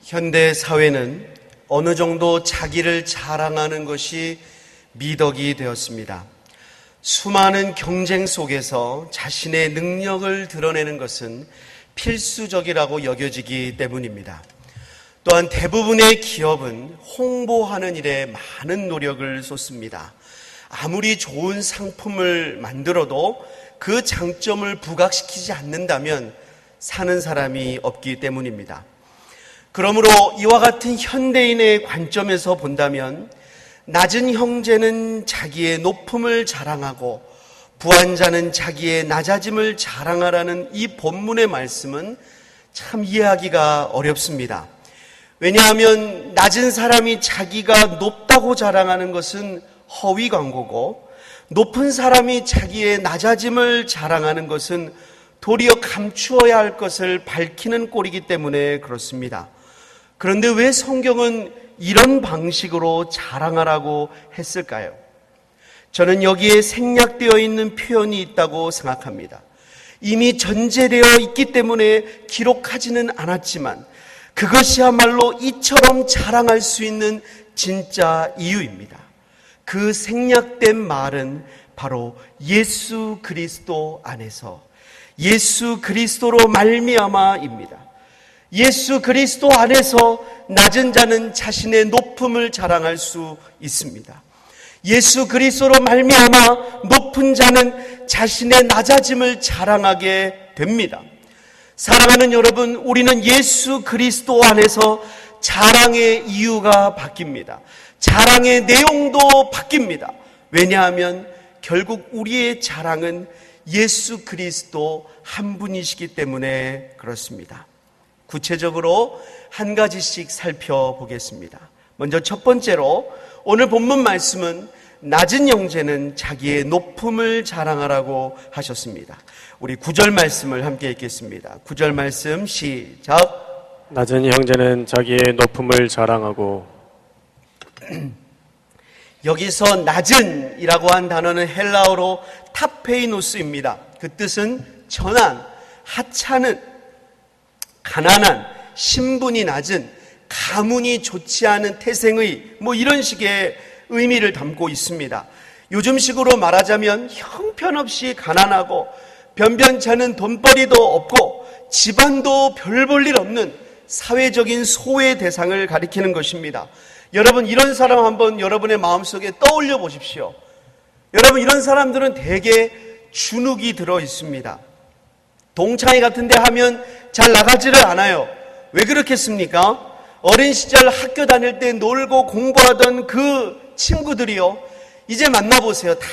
현대 사회는 어느 정도 자기를 자랑하는 것이 미덕이 되었습니다. 수많은 경쟁 속에서 자신의 능력을 드러내는 것은 필수적이라고 여겨지기 때문입니다. 또한 대부분의 기업은 홍보하는 일에 많은 노력을 쏟습니다. 아무리 좋은 상품을 만들어도 그 장점을 부각시키지 않는다면 사는 사람이 없기 때문입니다. 그러므로 이와 같은 현대인의 관점에서 본다면 낮은 형제는 자기의 높음을 자랑하고 부한 자는 자기의 낮아짐을 자랑하라는 이 본문의 말씀은 참 이해하기가 어렵습니다. 왜냐하면 낮은 사람이 자기가 높다고 자랑하는 것은 허위 광고고 높은 사람이 자기의 낮아짐을 자랑하는 것은 도리어 감추어야 할 것을 밝히는 꼴이기 때문에 그렇습니다. 그런데 왜 성경은 이런 방식으로 자랑하라고 했을까요? 저는 여기에 생략되어 있는 표현이 있다고 생각합니다. 이미 전제되어 있기 때문에 기록하지는 않았지만 그것이야말로 이처럼 자랑할 수 있는 진짜 이유입니다. 그 생략된 말은 바로 예수 그리스도 안에서 예수 그리스도로 말미암아입니다. 예수 그리스도 안에서 낮은 자는 자신의 높음을 자랑할 수 있습니다. 예수 그리스도로 말미암아 높은 자는 자신의 낮아짐을 자랑하게 됩니다. 사랑하는 여러분, 우리는 예수 그리스도 안에서 자랑의 이유가 바뀝니다. 자랑의 내용도 바뀝니다. 왜냐하면 결국 우리의 자랑은 예수 그리스도 한 분이시기 때문에 그렇습니다. 구체적으로 한 가지씩 살펴보겠습니다. 먼저 첫 번째로 오늘 본문 말씀은 낮은 형제는 자기의 높음을 자랑하라고 하셨습니다. 우리 9절 말씀을 함께 읽겠습니다. 9절 말씀 시작. 낮은 형제는 자기의 높음을 자랑하고. 여기서 낮은이라고 한 단어는 헬라어로 타페이노스입니다. 그 뜻은 전한, 하찮은, 가난한, 신분이 낮은, 가문이 좋지 않은 태생의 이런 식의 의미를 담고 있습니다. 요즘식으로 말하자면 형편없이 가난하고 변변찮은 돈벌이도 없고 집안도 별 볼 일 없는 사회적인 소외 대상을 가리키는 것입니다. 여러분, 이런 사람 한번 여러분의 마음속에 떠올려 보십시오. 여러분, 이런 사람들은 대개 주눅이 들어 있습니다. 동창회 같은 데 하면 잘 나가지를 않아요. 왜 그렇겠습니까? 어린 시절 학교 다닐 때 놀고 공부하던 그 친구들이요, 이제 만나보세요. 다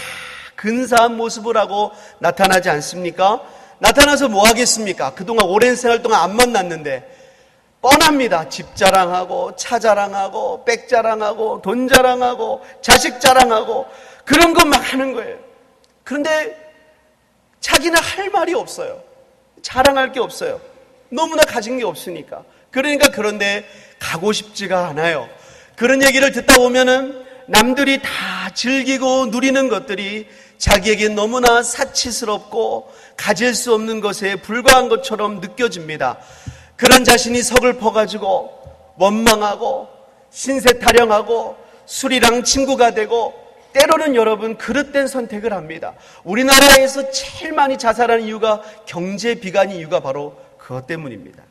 근사한 모습을 하고 나타나지 않습니까? 나타나서 뭐 하겠습니까? 그동안 오랜 생활 동안 안 만났는데 뻔합니다. 집 자랑하고 차 자랑하고 백 자랑하고 돈 자랑하고 자식 자랑하고 그런 것만 하는 거예요. 그런데 자기는 할 말이 없어요. 자랑할 게 없어요. 너무나 가진 게 없으니까. 그런데 가고 싶지가 않아요. 그런 얘기를 듣다 보면은 남들이 다 즐기고 누리는 것들이 자기에게 너무나 사치스럽고 가질 수 없는 것에 불과한 것처럼 느껴집니다. 그런 자신이 서글퍼가지고 원망하고 신세 타령하고 술이랑 친구가 되고 때로는 여러분 그릇된 선택을 합니다. 우리나라에서 제일 많이 자살하는 이유가 경제 비관의 이유가 바로 그것 때문입니다.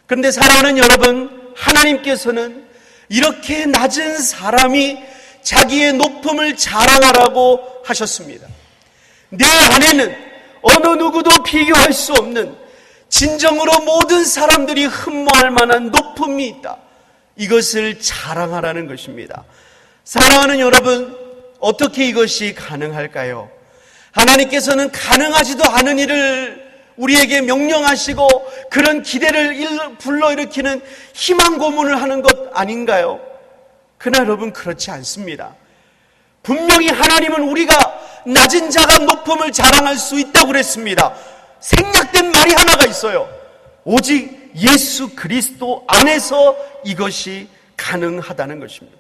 그런데 사랑하는 여러분, 하나님께서는 이렇게 낮은 사람이 자기의 높음을 자랑하라고 하셨습니다. 내 안에는 어느 누구도 비교할 수 없는 진정으로 모든 사람들이 흠모할 만한 높음이 있다. 이것을 자랑하라는 것입니다. 사랑하는 여러분, 어떻게 이것이 가능할까요? 하나님께서는 가능하지도 않은 일을 우리에게 명령하시고 그런 기대를 불러일으키는 희망 고문을 하는 것 아닌가요? 그러나 여러분, 그렇지 않습니다. 분명히 하나님은 우리가 낮은 자가 높음을 자랑할 수 있다고 그랬습니다. 생략된 말이 하나가 있어요. 오직 예수 그리스도 안에서 이것이 가능하다는 것입니다.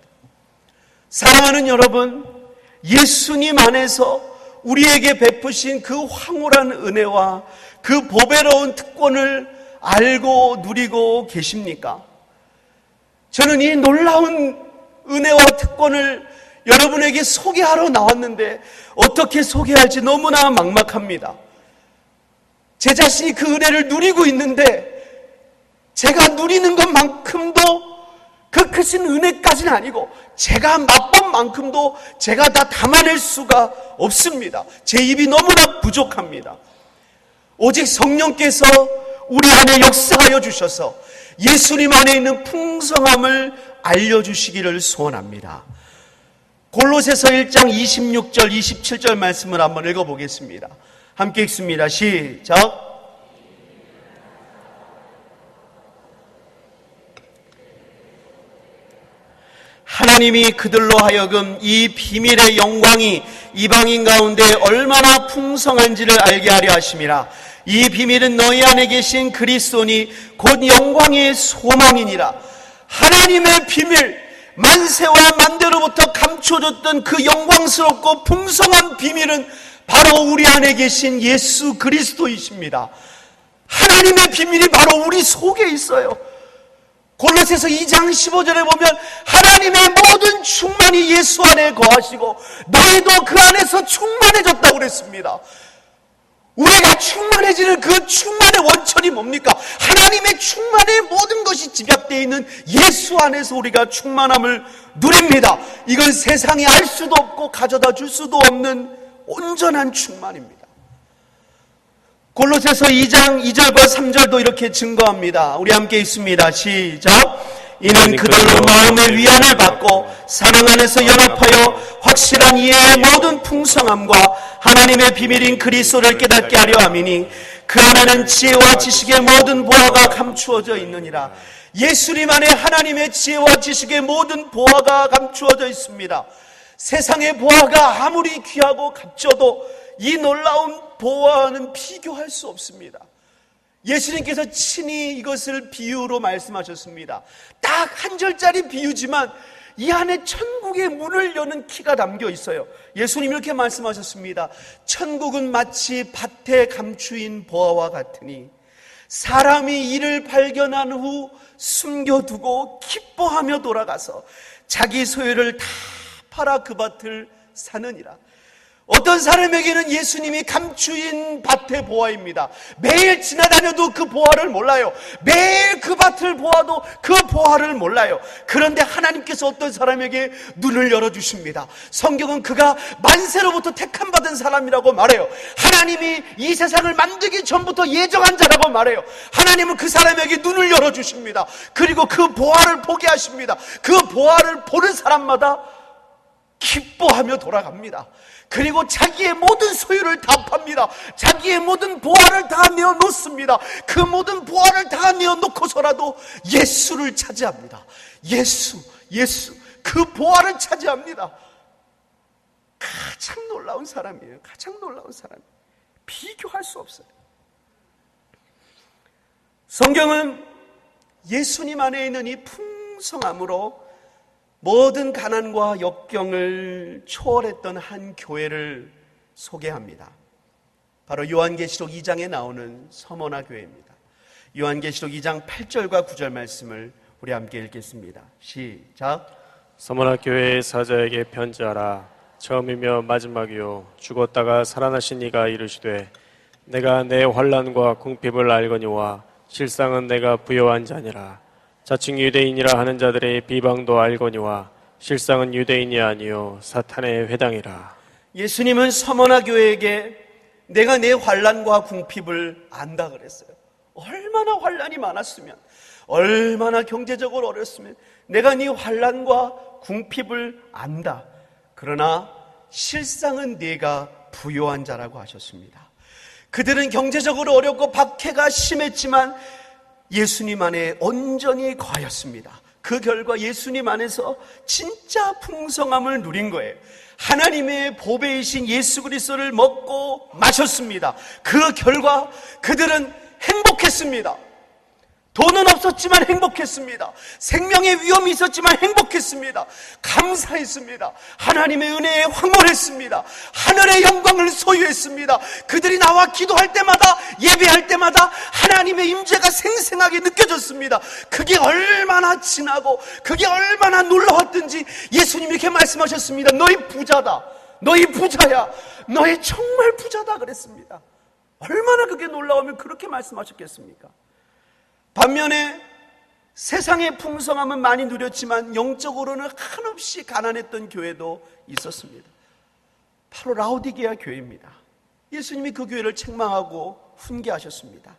사랑하는 여러분, 예수님 안에서 우리에게 베푸신 그 황홀한 은혜와 그 보배로운 특권을 알고 누리고 계십니까? 저는 이 놀라운 은혜와 특권을 여러분에게 소개하러 나왔는데 어떻게 소개할지 너무나 막막합니다. 제 자신이 그 은혜를 누리고 있는데 제가 누리는 것만큼도 그 크신 은혜까지는 아니고 제가 맛본 만큼도 제가 다 담아낼 수가 없습니다. 제 입이 너무나 부족합니다. 오직 성령께서 우리 안에 역사하여 주셔서 예수님 안에 있는 풍성함을 알려주시기를 소원합니다. 골로새서 1장 26절 27절 말씀을 한번 읽어보겠습니다. 함께 읽습니다. 시작. 하나님이 그들로 하여금 이 비밀의 영광이 이방인 가운데 얼마나 풍성한지를 알게 하려 하심이라. 이 비밀은 너희 안에 계신 그리스도니 곧 영광의 소망이니라. 하나님의 비밀, 만세와 만대로부터 감춰졌던 그 영광스럽고 풍성한 비밀은 바로 우리 안에 계신 예수 그리스도이십니다. 하나님의 비밀이 바로 우리 속에 있어요. 골로새서 2장 15절에 보면 하나님의 모든 충만이 예수 안에 거하시고 너희도 그 안에서 충만해졌다고 그랬습니다. 우리가 충만해지는 그 충만의 원천이 뭡니까? 하나님의 충만의 모든 것이 집약되어 있는 예수 안에서 우리가 충만함을 누립니다. 이건 세상에 알 수도 없고 가져다 줄 수도 없는 온전한 충만입니다. 골로새서 2장 2절과 3절도 이렇게 증거합니다. 우리 함께 읽습니다. 시작. 이는 그들로 마음의 위안을 받고 사랑 안에서 연합하여 확실한 이해의 모든 풍성함과 하나님의 비밀인 그리스도를 깨닫게 하려 함이니 그 안에는 지혜와 지식의 모든 보화가 감추어져 있느니라. 예수님 안에 하나님의 지혜와 지식의 모든 보화가 감추어져 있습니다. 세상의 보화가 아무리 귀하고 값져도 이 놀라운 보화와는 비교할 수 없습니다. 예수님께서 친히 이것을 비유로 말씀하셨습니다. 딱 한 절짜리 비유지만 이 안에 천국의 문을 여는 키가 담겨 있어요. 예수님 이렇게 말씀하셨습니다. 천국은 마치 밭에 감추인 보화와 같으니 사람이 이를 발견한 후 숨겨두고 기뻐하며 돌아가서 자기 소유를 다 팔아 그 밭을 사느니라. 어떤 사람에게는 예수님이 감추인 밭의 보화입니다. 매일 지나다녀도 그 보화를 몰라요. 매일 그 밭을 보아도 그 보화를 몰라요. 그런데 하나님께서 어떤 사람에게 눈을 열어주십니다. 성경은 그가 만세로부터 택함받은 사람이라고 말해요. 하나님이 이 세상을 만들기 전부터 예정한 자라고 말해요. 하나님은 그 사람에게 눈을 열어주십니다. 그리고 그 보화를 보게 하십니다. 그 보화를 보는 사람마다 기뻐하며 돌아갑니다. 그리고 자기의 모든 소유를 다 팝니다. 자기의 모든 보화를 다 내어놓습니다. 그 모든 보화를 다 내어놓고서라도 예수를 차지합니다. 예수 그 보화를 차지합니다. 가장 놀라운 사람이에요. 가장 놀라운 사람. 비교할 수 없어요. 성경은 예수님 안에 있는 이 풍성함으로 모든 가난과 역경을 초월했던 한 교회를 소개합니다. 바로 요한계시록 2장에 나오는 서머나 교회입니다. 요한계시록 2장 8절과 9절 말씀을 우리 함께 읽겠습니다. 시작. 서머나 교회의 사자에게 편지하라. 처음이며 마지막이요 죽었다가 살아나신 이가 이르시되 내가 내 환난과 궁핍을 알거니와 실상은 내가 부요한 자니라. 자칭 유대인이라 하는 자들의 비방도 알거니와 실상은 유대인이 아니요 사탄의 회당이라. 예수님은 서머나 교회에게 내가 내 환난과 궁핍을 안다 그랬어요. 얼마나 환난이 많았으면, 얼마나 경제적으로 어렸으면 내가 네 환난과 궁핍을 안다. 그러나 실상은 네가 부요한 자라고 하셨습니다. 그들은 경제적으로 어렵고 박해가 심했지만 예수님 안에 온전히 거하였습니다. 그 결과 예수님 안에서 진짜 풍성함을 누린 거예요. 하나님의 보배이신 예수 그리스도를 먹고 마셨습니다. 그 결과 그들은 행복했습니다. 돈은 없었지만 행복했습니다. 생명의 위험이 있었지만 행복했습니다. 감사했습니다. 하나님의 은혜에 황홀했습니다. 하늘의 영광을 소유했습니다. 그들이 나와 기도할 때마다, 예배할 때마다 하나님의 임재가 생생하게 느껴졌습니다. 그게 얼마나 진하고 그게 얼마나 놀라웠든지 예수님이 이렇게 말씀하셨습니다. 너희 부자다. 너희 부자야. 너희 정말 부자다 그랬습니다. 얼마나 그게 놀라우면 그렇게 말씀하셨겠습니까? 반면에 세상의 풍성함은 많이 누렸지만 영적으로는 한없이 가난했던 교회도 있었습니다. 바로 라오디게아 교회입니다. 예수님이 그 교회를 책망하고 훈계하셨습니다.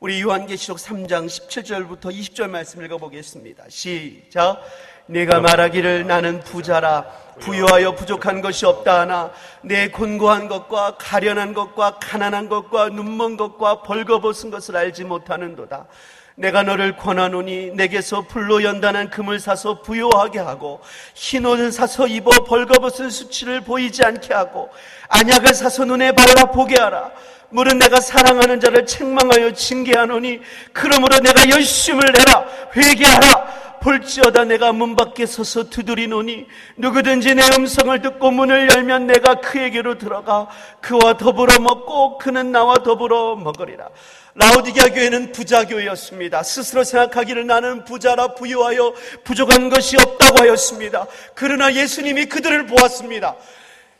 우리 요한계시록 3장 17절부터 20절 말씀 읽어보겠습니다. 시작. 내가 말하기를 나는 부자라 부유하여 부족한 것이 없다 하나 내 곤고한 것과 가련한 것과 가난한 것과 눈먼 것과 벌거벗은 것을 알지 못하는도다. 내가 너를 권하노니 내게서 불로 연단한 금을 사서 부요하게 하고 흰 옷을 사서 입어 벌거벗은 수치를 보이지 않게 하고 안약을 사서 눈에 발라 보게 하라. 물은 내가 사랑하는 자를 책망하여 징계하노니 그러므로 내가 열심을 내라 회개하라. 볼지어다 내가 문 밖에 서서 두드리노니 누구든지 내 음성을 듣고 문을 열면 내가 그에게로 들어가 그와 더불어 먹고 그는 나와 더불어 먹으리라. 라오디게아 교회는 부자 교회였습니다. 스스로 생각하기를 나는 부자라 부유하여 부족한 것이 없다고 하였습니다. 그러나 예수님이 그들을 보았습니다.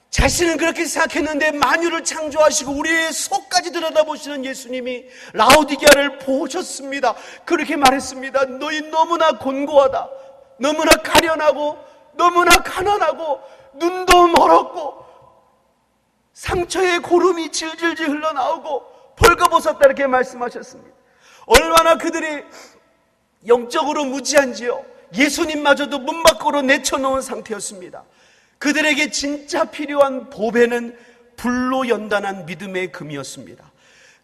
자신은 그렇게 생각했는데 만유를 창조하시고 우리의 속까지 들여다보시는 예수님이 라오디게아를 보셨습니다. 그렇게 말했습니다. 너희 너무나 곤고하다. 너무나 가련하고 너무나 가난하고 눈도 멀었고 상처에 고름이 질질질 흘러나오고 벌거벗었다 이렇게 말씀하셨습니다. 얼마나 그들이 영적으로 무지한지요. 예수님마저도 문 밖으로 내쳐놓은 상태였습니다. 그들에게 진짜 필요한 보배는 불로 연단한 믿음의 금이었습니다.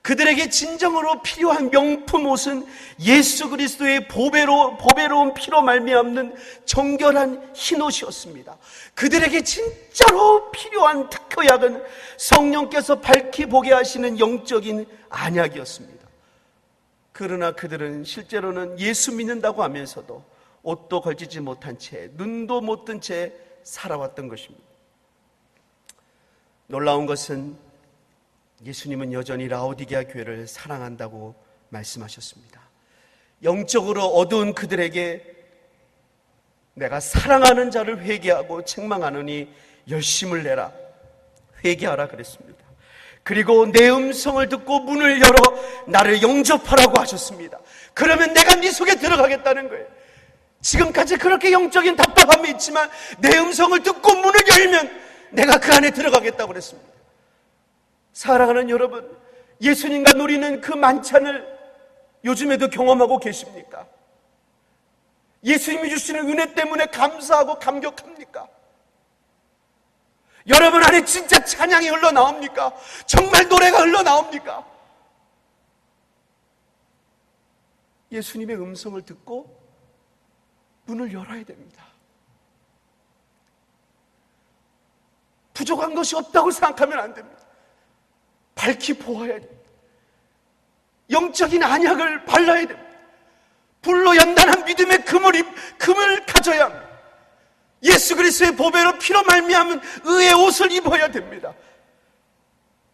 그들에게 진정으로 필요한 명품 옷은 예수 그리스도의 보배로운 피로 말미암는 정결한 흰옷이었습니다. 그들에게 진짜로 필요한 특효약은 성령께서 밝히 보게 하시는 영적인 안약이었습니다. 그러나 그들은 실제로는 예수 믿는다고 하면서도 옷도 걸치지 못한 채 눈도 못 뜬 채 살아왔던 것입니다. 놀라운 것은 예수님은 여전히 라오디게아 교회를 사랑한다고 말씀하셨습니다. 영적으로 어두운 그들에게 내가 사랑하는 자를 회개하고 책망하노니 열심을 내라 회개하라 그랬습니다. 그리고 내 음성을 듣고 문을 열어 나를 영접하라고 하셨습니다. 그러면 내가 네 속에 들어가겠다는 거예요. 지금까지 그렇게 영적인 답답함이 있지만 내 음성을 듣고 문을 열면 내가 그 안에 들어가겠다고 그랬습니다. 사랑하는 여러분, 예수님과 누리는 그 만찬을 요즘에도 경험하고 계십니까? 예수님이 주시는 은혜 때문에 감사하고 감격합니까? 여러분 안에 진짜 찬양이 흘러나옵니까? 정말 노래가 흘러나옵니까? 예수님의 음성을 듣고 문을 열어야 됩니다. 부족한 것이 없다고 생각하면 안 됩니다. 밝히 보아야 됩니다. 영적인 안약을 발라야 됩니다. 불로 연단한 믿음의 금을 가져야 합니다. 예수 그리스도의 보배로 피로 말미암은 의의 옷을 입어야 됩니다.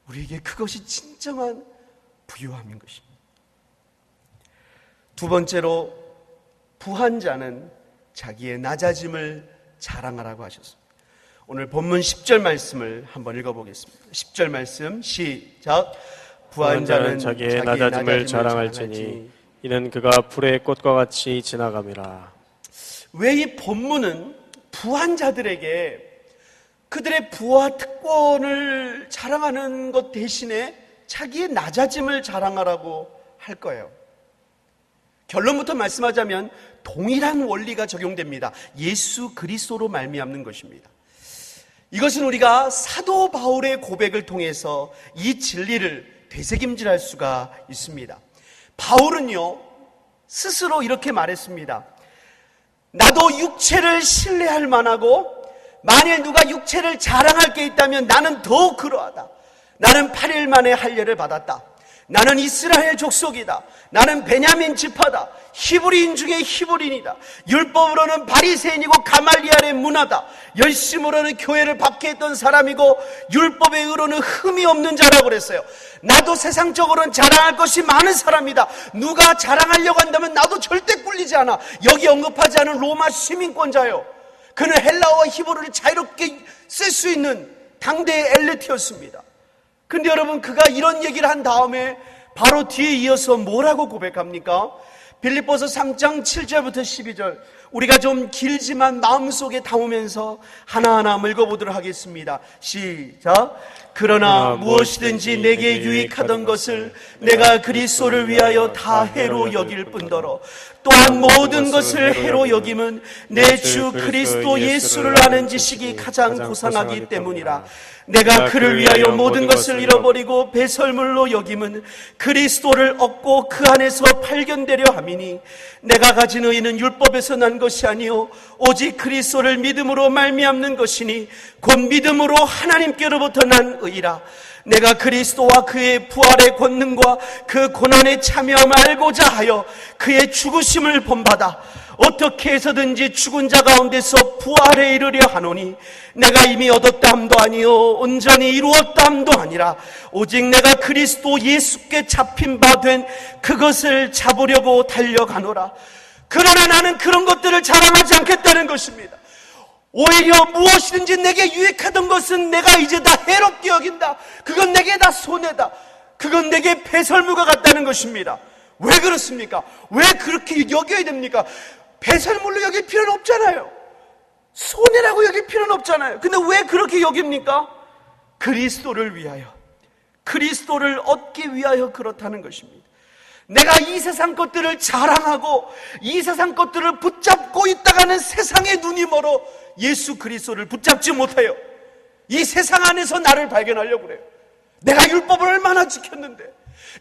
우리에게 그것이 진정한 부유함인 것입니다. 두 번째로 부한 자는 자기의 낮아짐을 자랑하라고 하셨습니다. 오늘 본문 10절 말씀을 한번 읽어보겠습니다. 10절 말씀 시작. 부한 자는 자기의 낮아짐을 자랑할지니 이는 그가 불의 꽃과 같이 지나감이라. 왜 이 본문은 부한 자들에게 그들의 부와 특권을 자랑하는 것 대신에 자기의 낮아짐을 자랑하라고 할 거예요? 결론부터 말씀하자면 동일한 원리가 적용됩니다. 예수 그리스도로 말미암는 것입니다. 이것은 우리가 사도 바울의 고백을 통해서 이 진리를 되새김질할 수가 있습니다. 바울은요 스스로 이렇게 말했습니다. 나도 육체를 신뢰할 만하고 만일 누가 육체를 자랑할 게 있다면 나는 더욱 그러하다. 나는 8일 만에 할례를 받았다. 나는 이스라엘 족속이다. 나는 베냐민 지파다. 히브리인 중에 히브리인이다. 율법으로는 바리새인이고 가말리엘의 문화다. 열심으로는 교회를 박해했던 사람이고 율법의 의로는 흠이 없는 자라고 그랬어요. 나도 세상적으로는 자랑할 것이 많은 사람이다. 누가 자랑하려고 한다면 나도 절대 꿀리지 않아. 여기 언급하지 않은 로마 시민권자요. 그는 헬라어와 히브리를 자유롭게 쓸 수 있는 당대의 엘리트였습니다. 근데 여러분, 그가 이런 얘기를 한 다음에 바로 뒤에 이어서 뭐라고 고백합니까? 빌립보서 3장 7절부터 12절, 우리가 좀 길지만 마음속에 담으면서 하나하나 읽어보도록 하겠습니다. 시작. 그러나 무엇이든지 내게 유익하던 것을 내가 그리스도를 위하여 다 해로 여길 뿐더러 또한 모든 것을 해로 여김은 내 주 그리스도 예수를 아는 지식이 가장 고상하기 때문이라. 내가 그를 위하여 모든 것을 잃어버리고 배설물로 여김은 그리스도를 얻고 그 안에서 발견되려 함이니 내가 가진 의는 율법에서 난 것이 아니요 오직 그리스도를 믿음으로 말미암는 것이니 곧 믿음으로 하나님께로부터 난 의라. 내가 그리스도와 그의 부활의 권능과 그 고난에 참여함을 알고자 하여 그의 죽으심을 본받아 어떻게 해서든지 죽은 자 가운데서 부활에 이르려 하노니 내가 이미 얻었다 함도 아니요 온전히 이루었다 함도 아니라 오직 내가 그리스도 예수께 잡힌 바 된 그것을 잡으려고 달려가노라. 그러나 나는 그런 것들을 자랑하지 않겠다는 것입니다. 오히려 무엇이든지 내게 유익하던 것은 내가 이제 다 해롭게 여긴다. 그건 내게 다 손해다. 그건 내게 배설물과 같다는 것입니다. 왜 그렇습니까? 왜 그렇게 여겨야 됩니까? 배설물로 여길 필요는 없잖아요. 손해라고 여길 필요는 없잖아요. 근데 왜 그렇게 여깁니까? 그리스도를 위하여, 그리스도를 얻기 위하여 그렇다는 것입니다. 내가 이 세상 것들을 자랑하고 이 세상 것들을 붙잡고 있다가는 세상의 눈이 멀어 예수 그리스도를 붙잡지 못해요. 이 세상 안에서 나를 발견하려고 그래요. 내가 율법을 얼마나 지켰는데,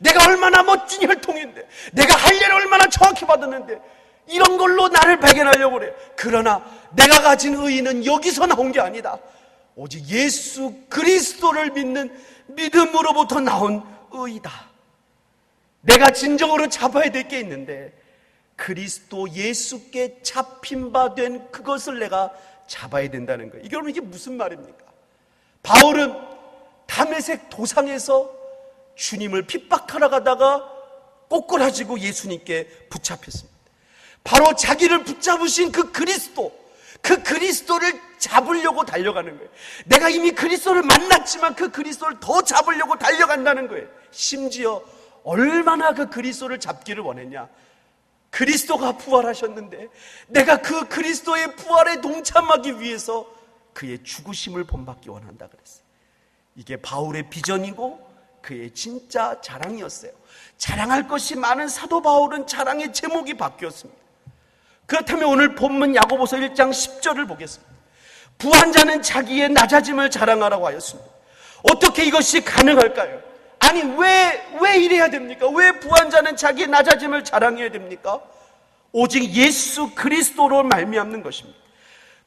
내가 얼마나 멋진 혈통인데, 내가 할례를 얼마나 정확히 받았는데, 이런 걸로 나를 발견하려고 그래요. 그러나 내가 가진 의의는 여기서 나온 게 아니다. 오직 예수 그리스도를 믿는 믿음으로부터 나온 의의다. 내가 진정으로 잡아야 될 게 있는데 그리스도 예수께 잡힌 바 된 그것을 내가 잡아야 된다는 거예요. 여러분, 이게 무슨 말입니까? 바울은 다메섹 도상에서 주님을 핍박하러 가다가 꼬꾸라지고 예수님께 붙잡혔습니다. 바로 자기를 붙잡으신 그 그리스도를 잡으려고 달려가는 거예요. 내가 이미 그리스도를 만났지만 그 그리스도를 더 잡으려고 달려간다는 거예요. 심지어 얼마나 그 그리스도를 잡기를 원했냐. 그리스도가 부활하셨는데 내가 그 그리스도의 부활에 동참하기 위해서 그의 죽으심을 본받기 원한다 그랬어요. 이게 바울의 비전이고 그의 진짜 자랑이었어요. 자랑할 것이 많은 사도 바울은 자랑의 제목이 바뀌었습니다. 그렇다면 오늘 본문 야고보서 1장 10절을 보겠습니다. 부한 자는 자기의 낮아짐을 자랑하라고 하였습니다. 어떻게 이것이 가능할까요? 아니, 왜 이래야 됩니까? 왜 부한 자는 자기의 낮아짐을 자랑해야 됩니까? 오직 예수 그리스도로 말미암는 것입니다.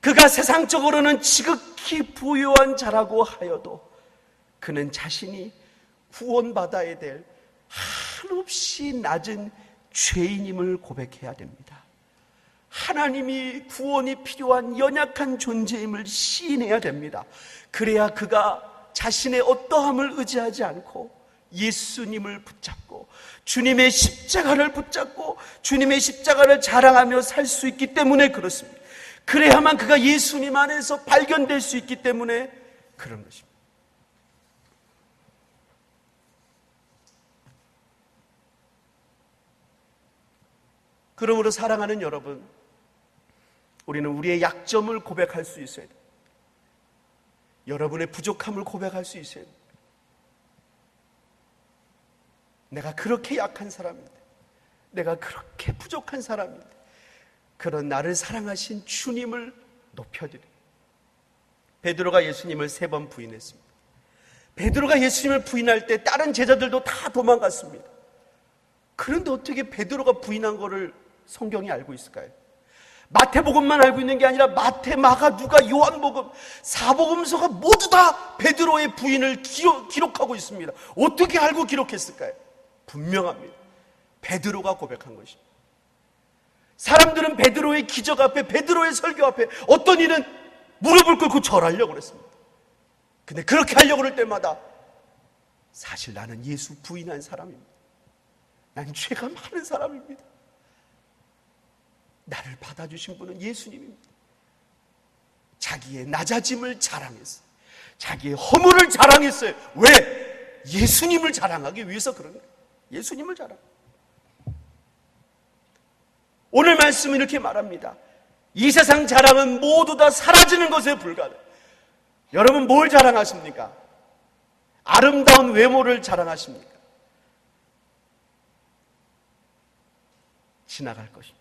그가 세상적으로는 지극히 부유한 자라고 하여도 그는 자신이 구원받아야 될 한없이 낮은 죄인임을 고백해야 됩니다. 하나님이 구원이 필요한 연약한 존재임을 시인해야 됩니다. 그래야 그가 자신의 어떠함을 의지하지 않고 예수님을 붙잡고 주님의 십자가를 붙잡고 주님의 십자가를 자랑하며 살 수 있기 때문에 그렇습니다. 그래야만 그가 예수님 안에서 발견될 수 있기 때문에 그런 것입니다. 그러므로 사랑하는 여러분, 우리는 우리의 약점을 고백할 수 있어야 돼요. 여러분의 부족함을 고백할 수 있어야 돼요. 내가 그렇게 약한 사람인데, 내가 그렇게 부족한 사람인데, 그런 나를 사랑하신 주님을 높여드려요. 베드로가 예수님을 3번 부인했습니다. 베드로가 예수님을 부인할 때 다른 제자들도 다 도망갔습니다. 그런데 어떻게 베드로가 부인한 거를 성경이 알고 있을까요? 마태복음만 알고 있는 게 아니라 마태, 마가, 누가, 요한복음, 사복음서가 모두 다 베드로의 부인을 기록하고 있습니다. 어떻게 알고 기록했을까요? 분명합니다. 베드로가 고백한 것입니다. 사람들은 베드로의 기적 앞에, 베드로의 설교 앞에 어떤 이는 무릎을 꿇고 절하려고 그랬습니다. 근데 그렇게 하려고 그럴 때마다 사실 나는 예수 부인한 사람입니다. 난 죄가 많은 사람입니다. 나를 받아주신 분은 예수님입니다. 자기의 낮아짐을 자랑했어요. 자기의 허물을 자랑했어요. 왜? 예수님을 자랑하기 위해서 그런 거예요. 예수님을 자랑. 오늘 말씀은 이렇게 말합니다. 이 세상 자랑은 모두 다 사라지는 것에 불과해요. 여러분 뭘 자랑하십니까? 아름다운 외모를 자랑하십니까? 지나갈 것입니다.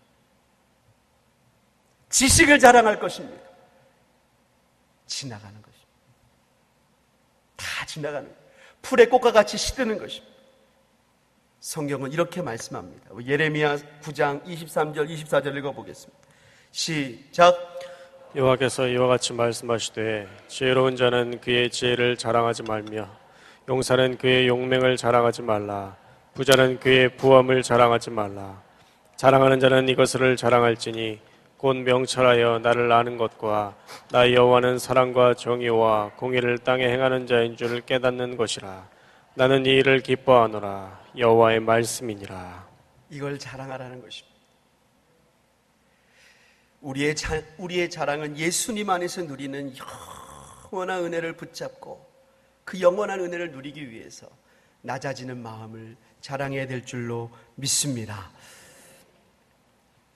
지식을 자랑할 것입니다. 지나가는 것입니다. 다 지나가는 거예요. 풀의 꽃과 같이 시드는 것입니다. 성경은 이렇게 말씀합니다. 예레미야 9장 23절 24절 읽어보겠습니다. 시작. 여호와께서 이와 같이 말씀하시되 지혜로운 자는 그의 지혜를 자랑하지 말며 용사는 그의 용맹을 자랑하지 말라. 부자는 그의 부함을 자랑하지 말라. 자랑하는 자는 이것을 자랑할지니 곧 명철하여 나를 아는 것과 나 여호와는 사랑과 정의와 공의를 땅에 행하는 자인 줄 깨닫는 것이라. 나는 이 일을 기뻐하노라. 여호와의 말씀이니라. 이걸 자랑하라는 것입니다. 우리의 자랑은 예수님 안에서 누리는 영원한 은혜를 붙잡고 그 영원한 은혜를 누리기 위해서 낮아지는 마음을 자랑해야 될 줄로 믿습니다.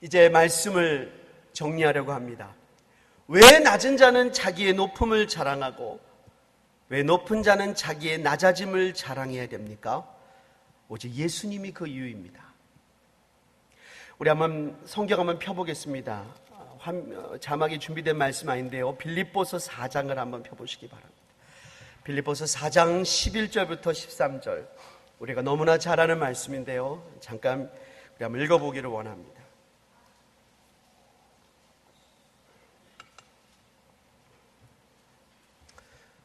이제 말씀을 정리하려고 합니다. 왜 낮은 자는 자기의 높음을 자랑하고 왜 높은 자는 자기의 낮아짐을 자랑해야 됩니까? 오직 예수님이 그 이유입니다. 우리 한번 성경 한번 펴보겠습니다. 자막이 준비된 말씀 아닌데요. 빌립보서 4장을 한번 펴보시기 바랍니다. 빌립보서 4장 11절부터 13절. 우리가 너무나 잘 아는 말씀인데요. 잠깐 우리 한번 읽어보기를 원합니다.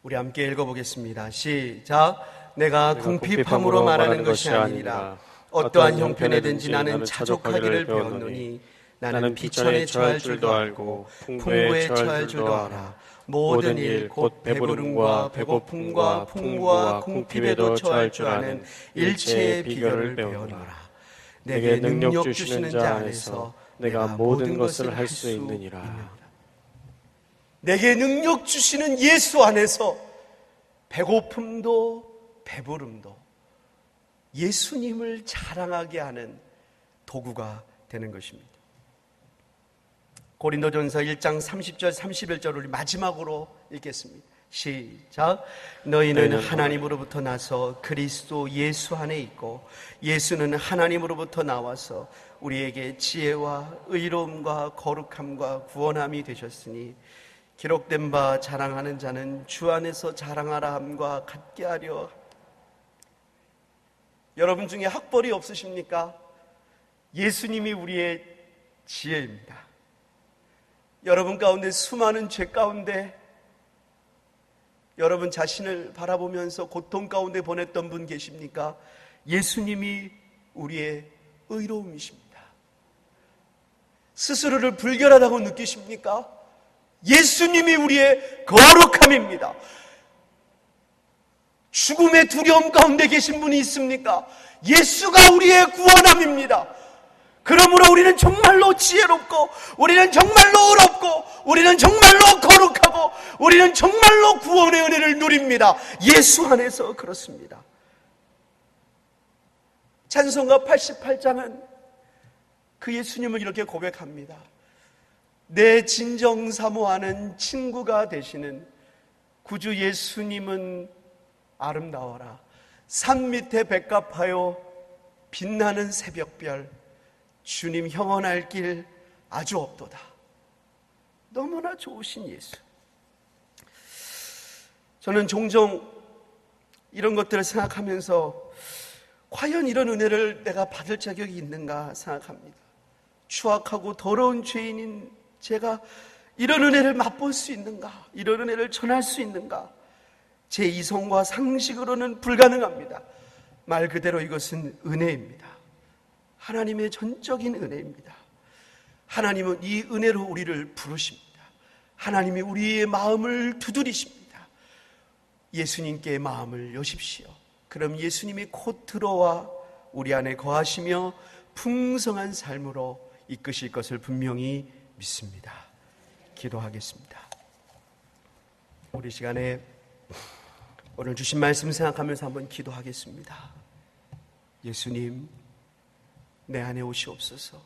우리 함께 읽어보겠습니다. 시작. 내가 궁핍함으로 말하는 것이 아니라 어떠한 형편에든지 나는 자족하기를 배웠노니 나는 비천에 처할 줄도 알고 풍부에 처할 줄도 알아. 모든 일 곧 배부름과 배고픔과 풍부와 궁핍에도 처할 줄 아는 일체의 비결을 배우노라. 내게 능력 주시는 자 안에서 내가 모든 것을 할 수 있느니라. 내게 능력 주시는 예수 안에서 배고픔도 배부름도 예수님을 자랑하게 하는 도구가 되는 것입니다. 고린도전서 1장 30절 31절을 우리 마지막으로 읽겠습니다. 시작. 너희는 하나님으로부터 나서 그리스도 예수 안에 있고 예수는 하나님으로부터 나와서 우리에게 지혜와 의로움과 거룩함과 구원함이 되셨으니 기록된 바 자랑하는 자는 주 안에서 자랑하라 함과 같게 하려. 여러분 중에 학벌이 없으십니까? 예수님이 우리의 지혜입니다. 여러분 가운데 수많은 죄 가운데 여러분 자신을 바라보면서 고통 가운데 보냈던 분 계십니까? 예수님이 우리의 의로움이십니다. 스스로를 불결하다고 느끼십니까? 예수님이 우리의 거룩함입니다. 죽음의 두려움 가운데 계신 분이 있습니까? 예수가 우리의 구원함입니다. 그러므로 우리는 정말로 지혜롭고 우리는 정말로 의롭고 우리는 정말로 거룩하고 우리는 정말로 구원의 은혜를 누립니다. 예수 안에서 그렇습니다. 찬송가 88장은 그 예수님을 이렇게 고백합니다. 내 진정 사모하는 친구가 되시는 구주 예수님은 아름다워라. 산 밑에 백합하여 빛나는 새벽별 주님 형언할 길 아주 없도다. 너무나 좋으신 예수. 저는 종종 이런 것들을 생각하면서 과연 이런 은혜를 내가 받을 자격이 있는가 생각합니다. 추악하고 더러운 죄인인 제가 이런 은혜를 맛볼 수 있는가? 이런 은혜를 전할 수 있는가? 제 이성과 상식으로는 불가능합니다. 말 그대로 이것은 은혜입니다. 하나님의 전적인 은혜입니다. 하나님은 이 은혜로 우리를 부르십니다. 하나님이 우리의 마음을 두드리십니다. 예수님께 마음을 여십시오. 그럼 예수님이 곧 들어와 우리 안에 거하시며 풍성한 삶으로 이끄실 것을 분명히 믿습니다. 기도하겠습니다. 우리 시간에 오늘 주신 말씀 생각하면서 한번 기도하겠습니다. 예수님, 내 안에 오시옵소서.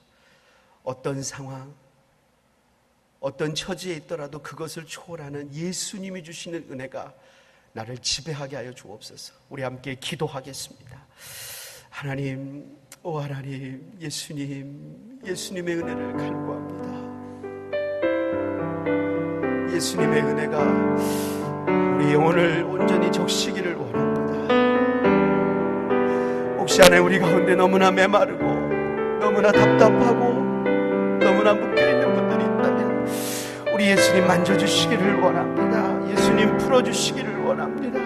어떤 상황, 어떤 처지에 있더라도 그것을 초월하는 예수님이 주시는 은혜가 나를 지배하게 하여 주옵소서. 우리 함께 기도하겠습니다. 하나님, 오 하나님, 예수님의 은혜를 간구합니다. 예수님의 은혜가 우리 영혼을 온전히 적시기를 원합니다. 혹시 안에 우리 가운데 너무나 메마르고 너무나 답답하고 너무나 묶여있는 분들이 있다면 우리 예수님 만져주시기를 원합니다. 예수님 풀어주시기를 원합니다.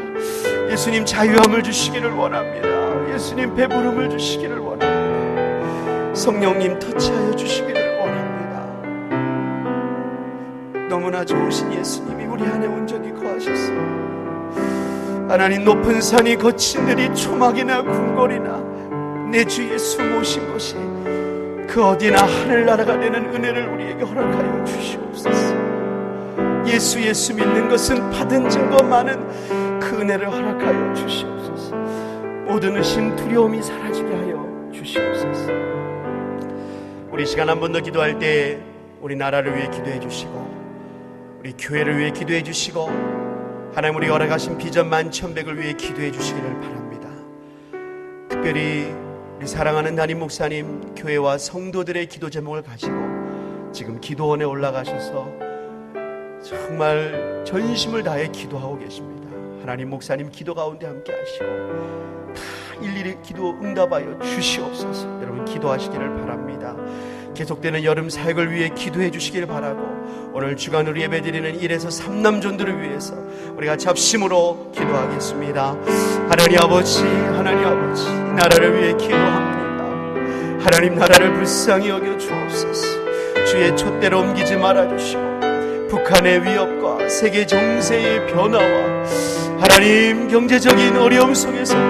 예수님 자유함을 주시기를 원합니다. 예수님 배부름을 주시기를 원합니다. 성령님 터치하여 주시기를 원합니다. 너무나 좋으신 예수님이 우리 안에 온전히 거하셨습니다. 하나님, 높은 산이 거친 들이 초막이나 궁궐이나 내 주 예수 모신 것이 그 어디나 하늘나라가 되는 은혜를 우리에게 허락하여 주시옵소서. 예수 믿는 것은 받은 증거 많은 그 은혜를 허락하여 주시옵소서. 모든 의심 두려움이 사라지게 하여 주시옵소서. 우리 시간 한 번 더 기도할 때 우리 나라를 위해 기도해 주시고 우리 교회를 위해 기도해 주시고 하나님 우리가 허락하신 비전 만천백을 위해 기도해 주시기를 바랍니다. 특별히 우리 사랑하는 담임 목사님, 교회와 성도들의 기도 제목을 가지고 지금 기도원에 올라가셔서 정말 전심을 다해 기도하고 계십니다. 하나님, 목사님 기도 가운데 함께 하시고 다 일일이 기도 응답하여 주시옵소서. 여러분 기도하시기를 바랍니다. 계속되는 여름 사역을 위해 기도해 주시기를 바라고 오늘 주간으로 예배드리는 1에서 3남존들을 위해서 우리가 잡심으로 기도하겠습니다. 하나님 아버지, 이 나라를 위해 기도합니다. 하나님, 나라를 불쌍히 여겨 주옵소서. 주의 촛대로 옮기지 말아주시고 북한의 위협과 세계 정세의 변화와 하나님 경제적인 어려움 속에서도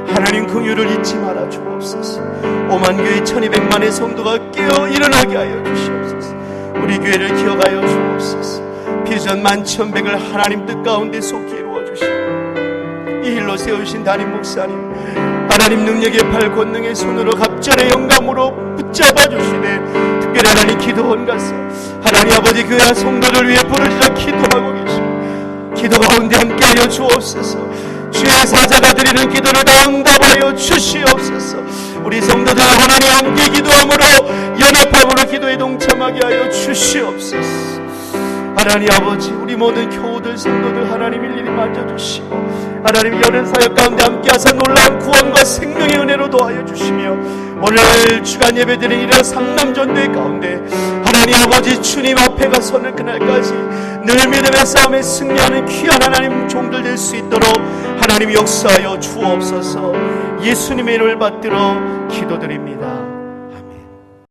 하나님 긍휼을 잊지 말아 주옵소서. 5만 교회 1200만의 성도가 깨어 일어나게 하여 주시옵소서. 우리 교회를 기억하여 주옵소서. 비전 만천백을 하나님 뜻 가운데 속히 이루어 주시고 이 일로 세우신 담임 목사님, 하나님 능력의 팔, 권능의 손으로 갑절의 영감으로 붙잡아 주시네. 특별히 하나님 기도원 가서 하나님 아버지 교회와 성도들 위해 부르짖어 기도하고 계십니다. 기도 가운데 함께하여 주옵소서. 주의 사자가 드리는 기도를 다 응답하여 주시옵소서. 우리 성도들 하나님 함께 기도함으로 연합함으로 기도에 동참하게 하여 주시옵소서. 하나님 아버지, 우리 모든 교우들 성도들 하나님 일일이 만져주시고 하나님 여는 사역 가운데 함께하사 놀라운 구원과 생명의 은혜로 도와여 주시며 오늘 주간 예배드린 1회 3남전대 가운데 하나님 아버지 주님 앞에 가서는 그날까지 늘 믿음의 싸움에 승리하는 귀한 하나님 종들 될 수 있도록 하나님 역사하여 주옵소서. 예수님의 이름을 받들어 기도드립니다.